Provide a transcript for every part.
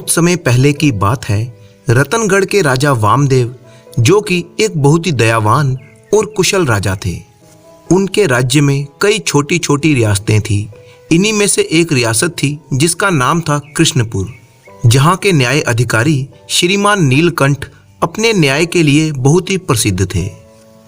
बहुत समय पहले की बात है। रतनगढ़ के राजा वामदेव, जो कि एक बहुत ही दयावान और कुशल राजा थे, उनके राज्य में कई छोटी छोटी रियासतें थीं। इन्हीं में से एक रियासत थी जिसका नाम था कृष्णपुर, जहाँ के न्याय अधिकारी श्रीमान नीलकंठ अपने न्याय के लिए बहुत ही प्रसिद्ध थे।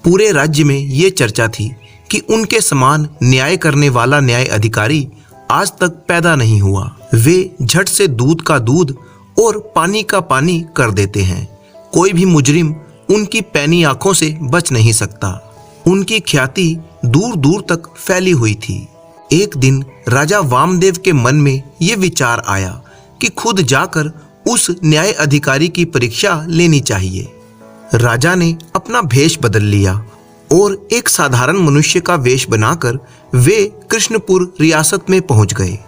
पूरे राज्य में ये चर्चा थी कि उनके समान न्याय करने वाला न्याय अधिकारी आज तक पैदा नहीं हुआ। वे झट से दूध का दूध और पानी का पानी कर देते हैं। कोई भी मुजरिम उनकी पैनी आंखों से बच नहीं सकता। उनकी ख्याति दूर दूर तक फैली हुई थी। एक दिन राजा वामदेव के मन में ये विचार आया कि खुद जाकर उस न्याय अधिकारी की परीक्षा लेनी चाहिए। राजा ने अपना भेष बदल लिया और एक साधारण मनुष्य का वेश बनाकर वे कृष्णपुर रियासत में पहुंच गए।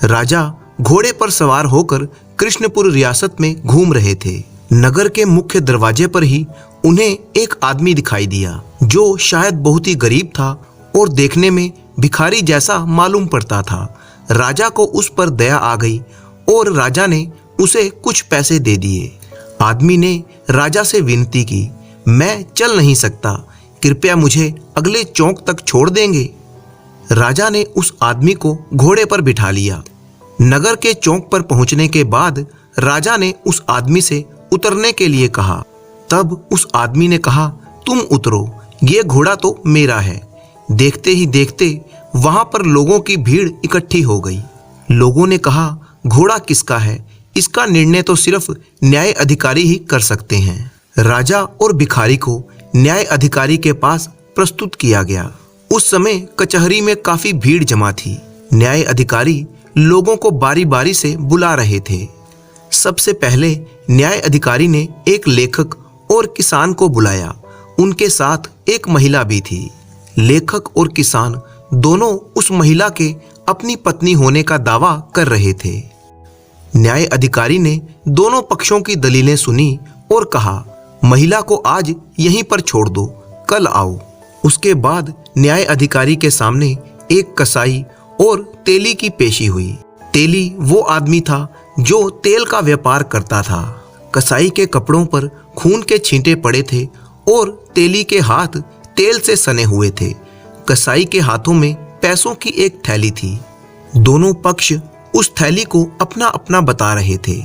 राजा घोड़े पर सवार होकर कृष्णपुर रियासत में घूम रहे थे। नगर के मुख्य दरवाजे पर ही उन्हें एक आदमी दिखाई दिया, जो शायद बहुत ही गरीब था और देखने में भिखारी जैसा मालूम पड़ता था। राजा को उस पर दया आ गई और राजा ने उसे कुछ पैसे दे दिए। आदमी ने राजा से विनती की, मैं चल नहीं सकता, कृपया मुझे अगले चौक तक छोड़ देंगे। राजा ने उस आदमी को घोड़े पर बिठा लिया। नगर के चौक पर पहुंचने के बाद राजा ने उस आदमी से उतरने के लिए कहा। तब उस आदमी ने कहा, तुम उतरो, ये घोड़ा तो मेरा है। देखते ही देखते वहां पर लोगों की भीड़ इकट्ठी हो गई। लोगों ने कहा, घोड़ा किसका है, इसका निर्णय तो सिर्फ न्याय अधिकारी ही कर सकते हैं। राजा और भिखारी को न्याय अधिकारी के पास प्रस्तुत किया गया। उस समय कचहरी में काफी भीड़ जमा थी। न्याय अधिकारी लोगों को बारी बारी से बुला रहे थे। सबसे पहले न्याय अधिकारी ने एक लेखक और किसान को बुलाया। उनके साथ एक महिला भी थी। लेखक और किसान दोनों उस महिला के अपनी पत्नी होने का दावा कर रहे थे। न्याय अधिकारी ने दोनों पक्षों की दलीलें सुनी और कहा, महिला को आज यहीं पर छोड़ दो, कल आओ। उसके बाद न्याय अधिकारी के सामने एक कसाई और तेली की पेशी हुई। तेली वो आदमी था जो तेल का व्यापार करता था। कसाई के कपड़ों पर खून के छींटे पड़े थे और तेली के हाथ तेल से सने हुए थे। कसाई के हाथों में पैसों की एक थैली थी। दोनों पक्ष उस थैली को अपना अपना बता रहे थे।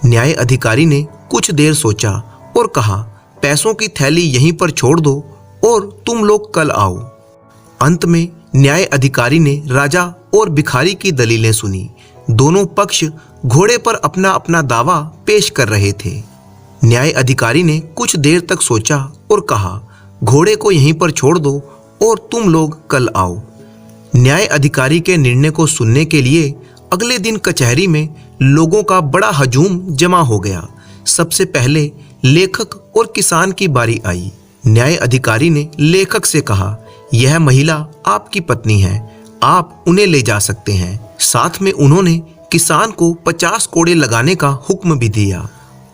न्याय अधिकारी ने कुछ देर सोचा और कहा, पैसों की थैली यहीं पर छोड़ दो और तुम लोग कल आओ। अंत में न्याय अधिकारी ने राजा और भिखारी की दलीलें सुनी। दोनों पक्ष घोड़े पर अपना अपना दावा पेश कर रहे थे। न्याय अधिकारी ने कुछ देर तक सोचा और कहा, घोड़े को यहीं पर छोड़ दो और तुम लोग कल आओ। न्याय अधिकारी के निर्णय को सुनने के लिए अगले दिन कचहरी में लोगों का बड़ा हजूम जमा हो गया। सबसे पहले लेखक और किसान की बारी आई। न्याय अधिकारी ने लेखक से कहा, यह महिला आपकी पत्नी है, आप उन्हें ले जा सकते हैं। साथ में उन्होंने किसान को 50 कोड़े लगाने का हुक्म भी दिया।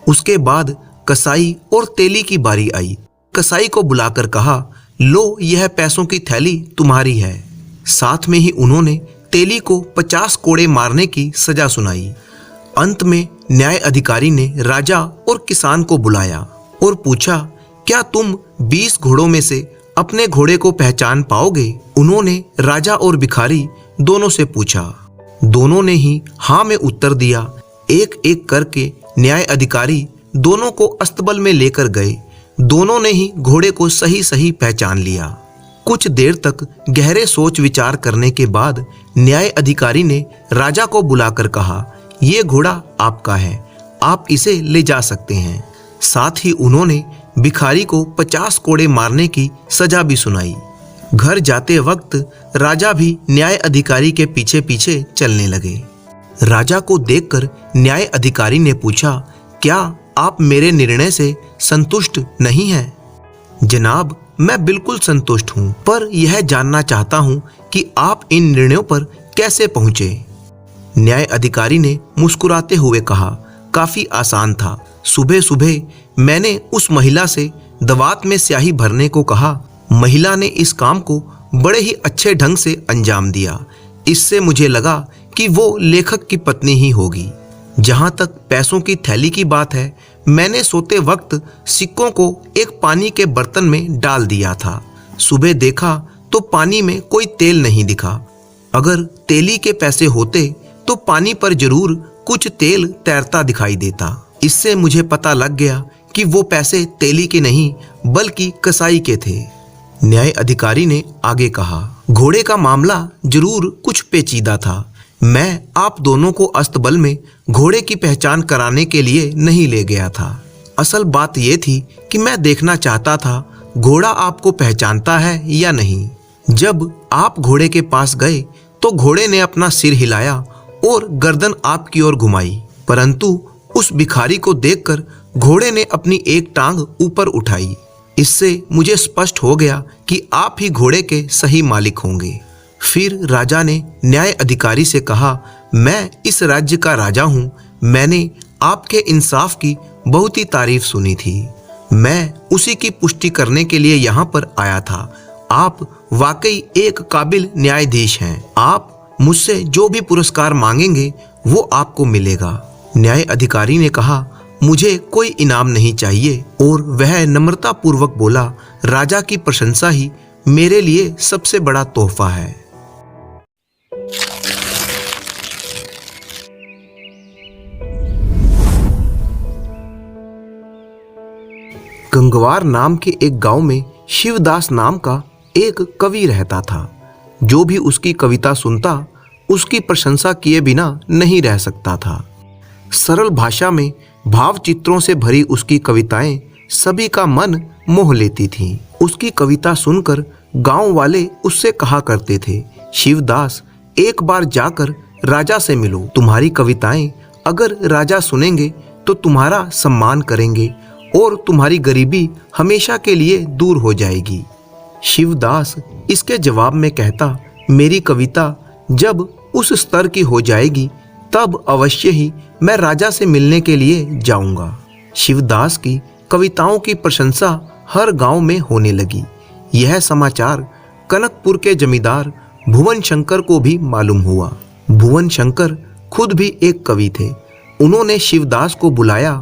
उसके बाद कसाई और तेली की बारी आई। कसाई को बुलाकर कहा, लो यह पैसों की थैली तुम्हारी है। साथ में ही उन्होंने तेली को 50 कोड़े मारने की सजा सुनाई। अंत में न्याय अधिकारी ने राजा और किसान को बुलाया और पूछा, क्या तुम 20 घोड़ों में से अपने घोड़े को पहचान पाओगे? उन्होंने राजा और भिखारी दोनों से पूछा। दोनों ने ही हाँ में उत्तर दिया। एक एक करके न्याय अधिकारी दोनों को अस्तबल में लेकर गए। दोनों ने ही घोड़े को सही सही पहचान लिया। कुछ देर तक गहरे सोच विचार करने के बाद न्याय अधिकारी ने राजा को बुलाकर कहा, ये घोड़ा आपका है, आप इसे ले जा सकते हैं। साथ ही उन्होंने भिखारी को 50 कोड़े मारने की सजा भी सुनाई। घर जाते वक्त राजा भी न्याय अधिकारी के पीछे पीछे चलने लगे। राजा को देखकर न्याय अधिकारी ने पूछा, क्या आप मेरे निर्णय से संतुष्ट नहीं हैं? जनाब, मैं बिल्कुल संतुष्ट हूँ, पर यह जानना चाहता हूँ कि आप इन निर्णयों पर कैसे पहुँचे। न्याय अधिकारी ने मुस्कुराते हुए कहा, काफी आसान था। सुबह सुबह मैंने उस महिला से दवात में स्याही भरने को कहा। महिला ने इस काम को बड़े ही अच्छे ढंग से अंजाम दिया। इससे मुझे लगा कि वो लेखक की पत्नी ही होगी। जहां तक पैसों की थैली की बात है, मैंने सोते वक्त सिक्कों को एक पानी के बर्तन में डाल दिया था। सुबह देखा तो पानी में कोई तेल नहीं दिखा। अगर तेली के पैसे होते तो पानी पर जरूर कुछ तेल तैरता दिखाई देता। इससे मुझे पता लग गया कि वो पैसे तेली के नहीं बल्कि कसाई के थे। न्याय अधिकारी ने आगे कहा, घोड़े का मामला जरूर कुछ पेचीदा था। मैं आप दोनों को अस्तबल में घोड़े की पहचान कराने के लिए नहीं ले गया था। असल बात यह थी कि मैं देखना चाहता था घोड़ा आपको पहचानता है या नहीं। जब आप घोड़े के पास गए तो घोड़े ने अपना सिर हिलाया और गर्दन आपकी ओर घुमाई, परंतु उस भिखारी को देखकर घोड़े ने अपनी एक टांग ऊपर उठाई। इससे मुझे स्पष्ट हो गया कि आप ही घोड़े के सही मालिक होंगे। फिर राजा ने न्याय अधिकारी से कहा, मैं इस राज्य का राजा हूँ। मैंने आपके इंसाफ की बहुत ही तारीफ सुनी थी। मैं उसी की पुष्टि करने के लिए यहाँ पर आया था। आप वाकई एक काबिल न्यायाधीश हैं। आप मुझसे जो भी पुरस्कार मांगेंगे वो आपको मिलेगा। न्याय अधिकारी ने कहा, मुझे कोई इनाम नहीं चाहिए, और वह नम्रता पूर्वक बोला, राजा की प्रशंसा ही मेरे लिए सबसे बड़ा तोहफा है। गंगवार नाम के एक गांव में शिवदास नाम का एक कवि रहता था। जो भी उसकी कविता सुनता उसकी प्रशंसा किए बिना नहीं रह सकता था। सरल भाषा में भाव चित्रों से भरी उसकी कविताएं सभी का मन मोह लेती थीं। उसकी कविता सुनकर गांव वाले उससे कहा करते थे, शिवदास, एक बार जाकर राजा से मिलो। तुम्हारी कविताएं अगर राजा सुनेंगे तो तुम्हारा सम्मान करेंगे और तुम्हारी गरीबी हमेशा के लिए दूर हो जाएगी। शिवदास इसके जवाब में कहता, मेरी कविता जब उस स्तर की हो जाएगी तब अवश्य ही मैं राजा से मिलने के लिए जाऊंगा। शिवदास की कविताओं की प्रशंसा हर गांव में होने लगी। यह समाचार कनकपुर के जमींदार भुवन शंकर को भी मालूम हुआ। भुवन शंकर खुद भी एक कवि थे। उन्होंने शिवदास को बुलाया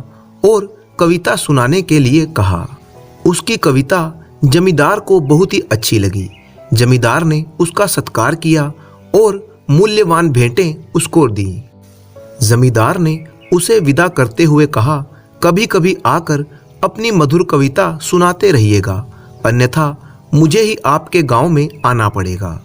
और कविता सुनाने के लिए कहा। उसकी कविता जमींदार को बहुत ही अच्छी लगी। जमींदार ने उसका सत्कार किया और मूल्यवान भेंटें उसको दी। जमींदार ने उसे विदा करते हुए कहा, कभी कभी आकर अपनी मधुर कविता सुनाते रहिएगा, अन्यथा मुझे ही आपके गांव में आना पड़ेगा।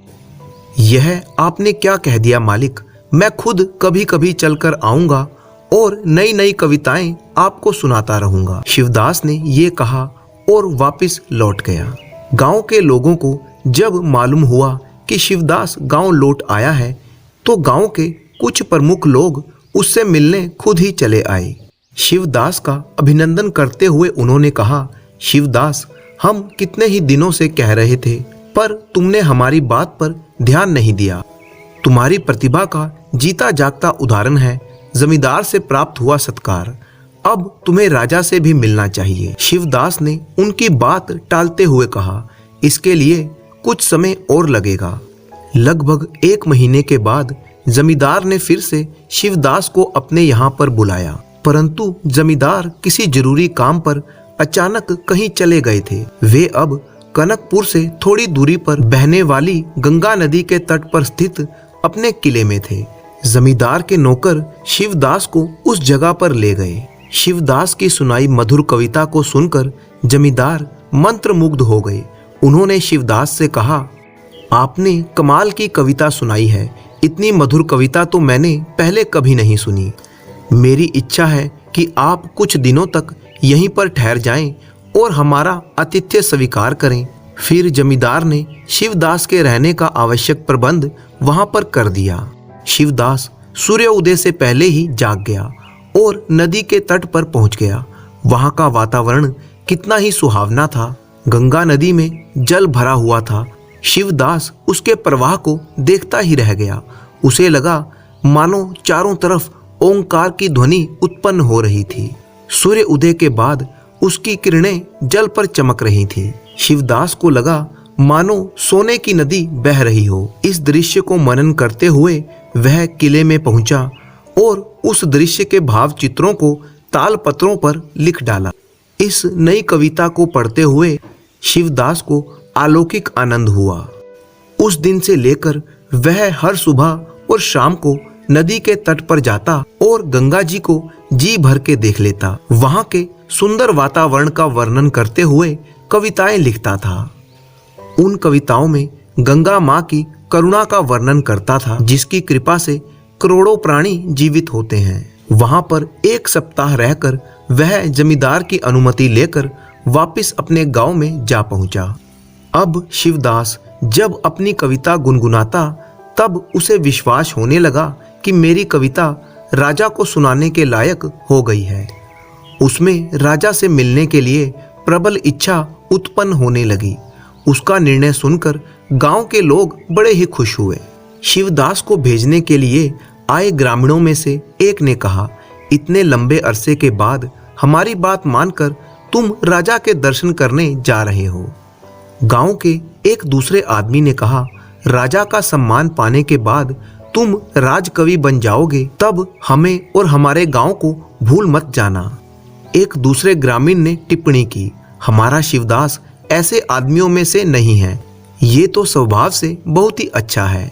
यह आपने क्या कह दिया मालिक, मैं खुद कभी कभी चलकर आऊंगा और नई नई कविताएं आपको सुनाता रहूंगा। शिवदास ने ये कहा और वापस लौट गया। गांव के लोगों को जब मालूम हुआ कि शिवदास गांव लौट आया है तो गांव के कुछ प्रमुख लोग उससे मिलने खुद ही चले आए। शिवदास का अभिनंदन करते हुए उन्होंने कहा, शिवदास, हम कितने ही दिनों से कह रहे थे पर तुमने हमारी बात पर ध्यान नहीं दिया। तुम्हारी प्रतिभा का जीता जागता उदाहरण है जमींदार से प्राप्त हुआ सत्कार। अब तुम्हें राजा से भी मिलना चाहिए। शिवदास ने उनकी बात टालते हुए कहा, इसके लिए कुछ समय और लगेगा। लगभग 1 महीने के बाद जमींदार ने फिर से शिवदास को अपने यहाँ पर बुलाया, परंतु जमींदार किसी जरूरी काम पर अचानक कहीं चले गए थे। वे अब कनकपुर से थोड़ी दूरी पर बहने वाली गंगा नदी के तट पर स्थित अपने किले में थे। जमींदार के नौकर शिवदास को उस जगह पर ले गए। शिवदास की सुनाई मधुर कविता को सुनकर जमींदार मंत्रमुग्ध हो गए। उन्होंने शिवदास से कहा, आपने कमाल की कविता सुनाई है। इतनी मधुर कविता तो मैंने पहले कभी नहीं सुनी। मेरी इच्छा है कि आप कुछ दिनों तक यहीं पर ठहर जाएं और हमारा आतिथ्य स्वीकार करें। फिर जमींदार ने शिवदास के रहने का आवश्यक प्रबंध वहां पर कर दिया। शिवदास सूर्य उदय से पहले ही जाग गया और नदी के तट पर पहुंच गया। वहां का वातावरण कितना ही सुहावना था। गंगा नदी में जल भरा हुआ था। शिवदास उसके प्रवाह को देखता ही रह गया। उसे लगा मानो चारों तरफ ओंकार की ध्वनि उत्पन्न हो रही थी। सूर्य उदय के बाद उसकी किरणें जल पर चमक रही थी। शिवदास को लगा मानो सोने की नदी बह रही हो। इस दृश्य को मनन करते हुए वह किले में पहुंचा और उस दृश्य के भाव चित्रों को ताल पत्रों पर लिख डाला। इस नई कविता को पढ़ते हुए शिवदास को अलौकिक आनंद हुआ। उस दिन से लेकर वह हर सुबह और शाम को नदी के तट पर जाता और गंगा जी को जी भर के देख लेता। वहां के सुंदर वातावरण का वर्णन करते हुए कविताएं लिखता था। उन कविताओं में गंगा माँ की करुणा का वर्णन करता था, जिसकी कृपा से करोड़ों प्राणी जीवित होते हैं। वहां पर एक सप्ताह रहकर वह जमींदार की अनुमति लेकर वापस अपने गांव में जा पहुंचा। अब शिवदास जब अपनी कविता गुनगुनाता तब उसे विश्वास होने लगा कि मेरी कविता राजा को सुनाने के लायक हो गई है। उसमें राजा से मिलने के लिए प्रबल इच्छा उत्पन्न होने लगी। उसका निर्णय सुनकर गांव के लोग बड़े ही खुश हुए। शिवदास को भेजने के लिए आए ग्रामीणों में से एक ने कहा, इतने लंबे अरसे के बाद हमारी बात मानकर तुम राजा के दर्शन करने जा रहे हो। गांव के एक दूसरे आदमी ने कहा, राजा का सम्मान पाने के बाद तुम राजकवि बन जाओगे, तब हमें और हमारे गांव को भूल मत जाना। एक दूसरे ग्रामीण ने टिप्पणी की, हमारा शिवदास ऐसे आदमियों में से नहीं है, ये तो स्वभाव से बहुत ही अच्छा है।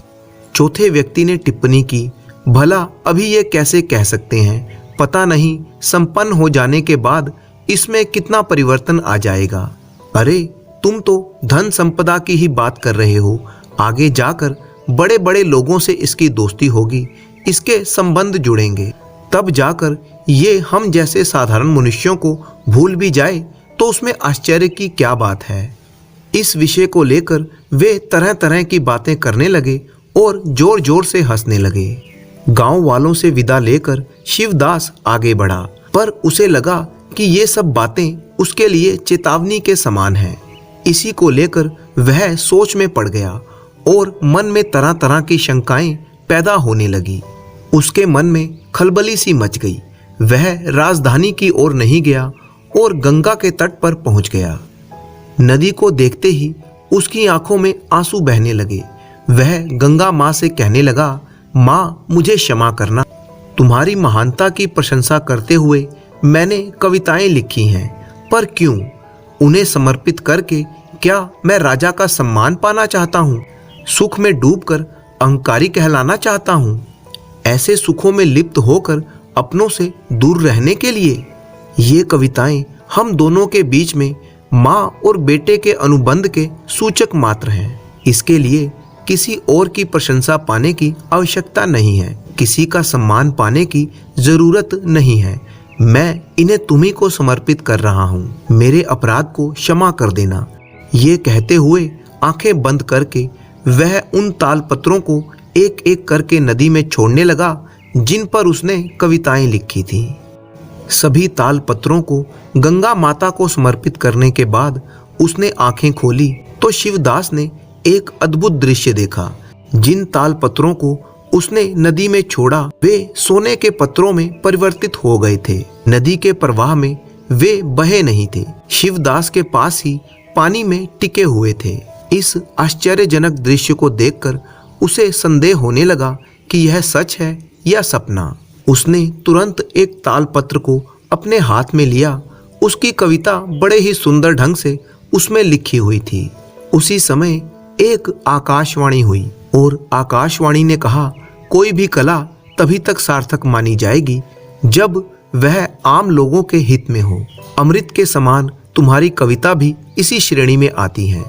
चौथे व्यक्ति ने टिप्पणी की, भला अभी ये कैसे कह सकते हैं, पता नहीं संपन्न हो जाने के बाद इसमें कितना परिवर्तन आ जाएगा। अरे तुम तो धन संपदा की ही बात कर रहे हो, आगे जाकर बड़े बड़े लोगों से इसकी दोस्ती होगी, इसके संबंध जुड़ेंगे, तब जाकर ये हम जैसे साधारण मनुष्यों को भूल भी जाए तो उसमें आश्चर्य की क्या बात है। इस विषय को लेकर वे तरह तरह की बातें करने लगे और जोर जोर से हंसने लगे। गांव वालों से विदा लेकर शिवदास आगे बढ़ा, पर उसे लगा कि ये सब बातें उसके लिए चेतावनी के समान हैं। इसी को लेकर वह सोच में पड़ गया और मन में तरह तरह की शंकाएं पैदा होने लगी। उसके मन में खलबली सी मच गई। वह राजधानी की ओर नहीं गया और गंगा के तट पर पहुंच गया। नदी को देखते ही उसकी आंखों में आंसू बहने लगे। वह गंगा माँ से कहने लगा, माँ मुझे क्षमा करना, तुम्हारी महानता की प्रशंसा करते हुए मैंने कविताएं लिखी हैं, पर क्यों? उन्हें समर्पित करके क्या मैं राजा का सम्मान पाना चाहता हूँ? सुख में डूबकर अहंकारी कहलाना चाहता हूँ? ऐसे सुखों में लिप्त होकर अपनों से दूर रहने के लिए? ये कविताएं हम दोनों के बीच में माँ और बेटे के अनुबंध के सूचक मात्र हैं। इसके लिए किसी और की प्रशंसा पाने की आवश्यकता नहीं है, किसी का सम्मान पाने की जरूरत नहीं है। मैं इन्हें तुम्ही को समर्पित कर रहा हूँ, मेरे अपराध को क्षमा कर देना। ये कहते हुए आंखें बंद करके वह उन ताल पत्रों को एक एक करके नदी में छोड़ने लगा जिन पर उसने कविताएं लिखी थी। सभी ताल पत्रों को गंगा माता को समर्पित करने के बाद उसने आंखें खोली तो शिवदास ने एक अद्भुत दृश्य देखा। जिन ताल पत्रों को उसने नदी में छोड़ा वे सोने के पत्रों में परिवर्तित हो गए थे। नदी के प्रवाह में वे बहे नहीं थे, शिवदास के पास ही पानी में टिके हुए थे। इस आश्चर्यजनक दृश्य को देखकर उसे संदेह होने लगा कि यह सच है या सपना। उसने तुरंत एक तालपत्र को अपने हाथ में लिया। उसकी कविता बड़े ही सुंदर ढंग से उसमें लिखी हुई थी। उसी समय एक आकाशवाणी हुई और आकाशवाणी ने कहा, कोई भी कला तभी तक सार्थक मानी जाएगी जब वह आम लोगों के हित में हो। अमृत के समान तुम्हारी कविता भी इसी श्रेणी में आती है।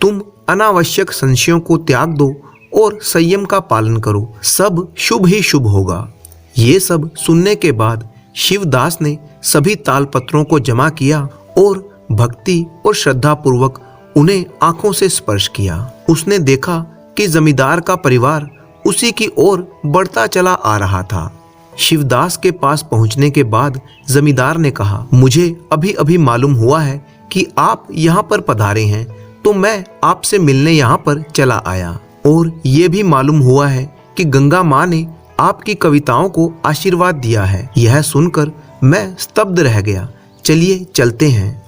तुम अनावश्यक संशयों को त्याग दो और संयम का पालन करो, सब शुभ ही शुभ होगा। ये सब सुनने के बाद शिवदास ने सभी तालपत्रों को जमा किया और भक्ति और श्रद्धा पूर्वक उन्हें आंखों से स्पर्श किया। उसने देखा कि जमींदार का परिवार उसी की ओर बढ़ता चला आ रहा था। शिवदास के पास पहुंचने के बाद जमींदार ने कहा, मुझे अभी अभी मालूम हुआ है कि आप यहाँ पर पधारे हैं, तो मैं आपसे मिलने यहाँ पर चला आया। और ये भी मालूम हुआ है कि गंगा माँ ने आपकी कविताओं को आशीर्वाद दिया है। यह सुनकर मैं स्तब्ध रह गया। चलिए चलते हैं।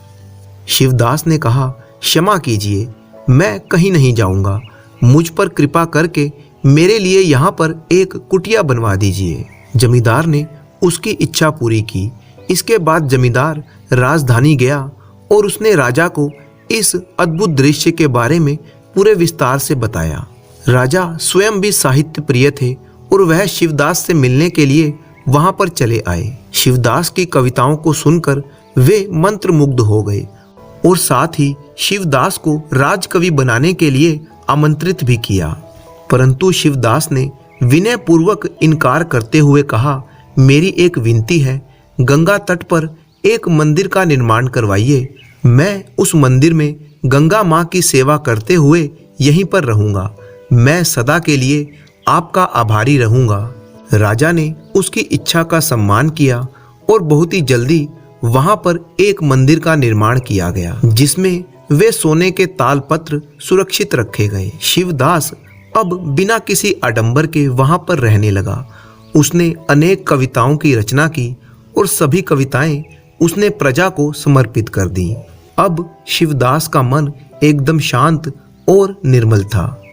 शिवदास ने कहा, क्षमा कीजिए, मैं कहीं नहीं जाऊंगा। मुझ पर कृपा करके मेरे लिए यहाँ पर एक कुटिया बनवा दीजिए। जमींदार ने उसकी इच्छा पूरी की। इसके बाद जमींदार राजधानी गया और उसने राजा को इस अद्भुत दृश्य के बारे में पूरे विस्तार से बताया। राजा स्वयं भी साहित्य प्रिय थे और वह शिवदास से मिलने के लिए वहां पर चले आए। शिवदास की कविताओं को सुनकर वे मंत्रमुग्ध हो गए और साथ ही शिवदास को राजकवि बनाने के लिए आमंत्रित भी किया। परंतु शिवदास ने विनय पूर्वक इनकार करते हुए कहा, मेरी एक विनती है, गंगा तट पर एक मंदिर का निर्माण करवाइए। मैं उस मंदिर में गंगा माँ की सेवा करते हुए यहीं पर रहूंगा। मैं सदा के लिए आपका आभारी रहूंगा। राजा ने उसकी इच्छा का सम्मान किया और बहुत ही जल्दी वहां पर एक मंदिर का निर्माण किया गया, जिसमें वे सोने के तालपत्र सुरक्षित रखे गए। शिवदास अब बिना किसी आडंबर के वहां पर रहने लगा। उसने अनेक कविताओं की रचना की और सभी कविताएं उसने प्रजा को समर्पित कर दी। अब शिवदास का मन एकदम शांत और निर्मल था।